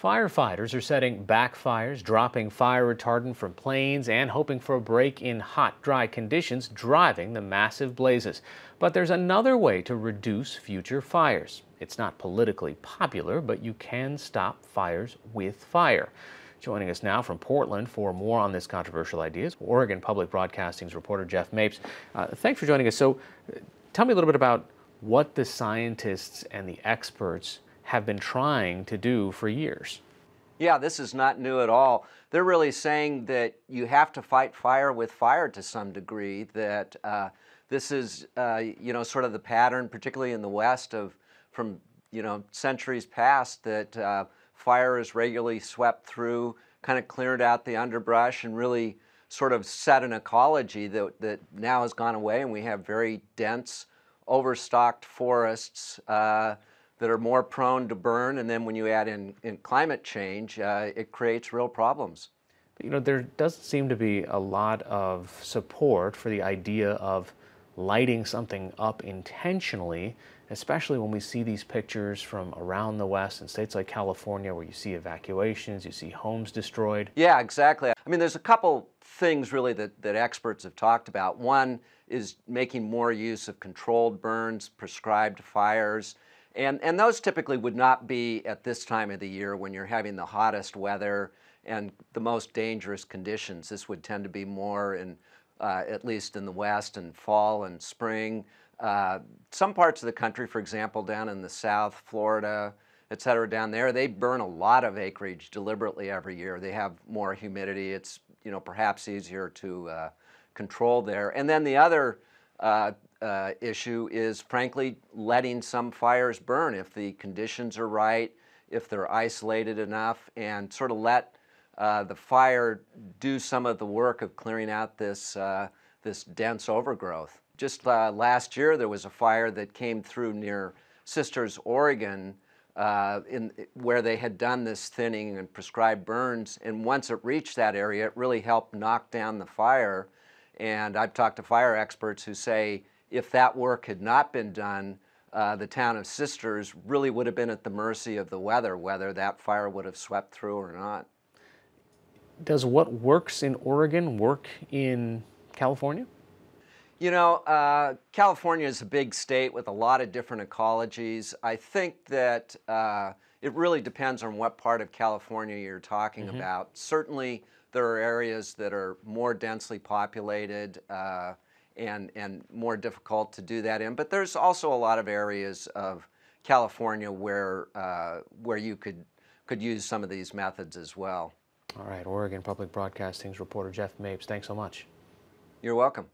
Firefighters are setting backfires, dropping fire retardant from planes, and hoping for a break in hot, dry conditions driving the massive blazes. But there's another way to reduce future fires. It's not politically popular, but you can stop fires with fire. Joining us now from Portland for more on this controversial idea is Oregon Public Broadcasting's reporter Jeff Mapes. Thanks for joining us. Tell me a little bit about what the scientists and the experts have been trying to do for years. Yeah, this is not new at all. They're really saying that you have to fight fire with fire to some degree, that this is, sort of the pattern, particularly in the West, from centuries past, that fire is regularly swept through, kind of cleared out the underbrush, and really sort of set an ecology that now has gone away, and we have very dense, overstocked forests that are more prone to burn, and then when you add in climate change, it creates real problems. There doesn't seem to be a lot of support for the idea of lighting something up intentionally, especially when we see these pictures from around the West in states like California where you see evacuations, you see homes destroyed. Yeah, exactly. I mean, there's a couple things really that experts have talked about. One is making more use of controlled burns, prescribed fires. And those typically would not be at this time of the year when you're having the hottest weather and the most dangerous conditions. This would tend to be more in, at least in the West, in fall and spring. Some parts of the country, for example, down in the South, Florida, et cetera, down there, they burn a lot of acreage deliberately every year. They have more humidity. It's, perhaps easier to control there. And then the other issue is, frankly, letting some fires burn if the conditions are right, if they're isolated enough, and sort of let the fire do some of the work of clearing out this dense overgrowth. Just last year, there was a fire that came through near Sisters, Oregon, where they had done this thinning and prescribed burns, and once it reached that area, it really helped knock down the fire. And I've talked to fire experts who say if that work had not been done, the town of Sisters really would have been at the mercy of the weather, whether that fire would have swept through or not. Does what works in Oregon work in California? California is a big state with a lot of different ecologies. I think that it really depends on what part of California you're talking about. Certainly, there are areas that are more densely populated and more difficult to do that in. But there's also a lot of areas of California where you could use some of these methods as well. All right, Oregon Public Broadcasting's reporter Jeff Mapes, thanks so much. You're welcome.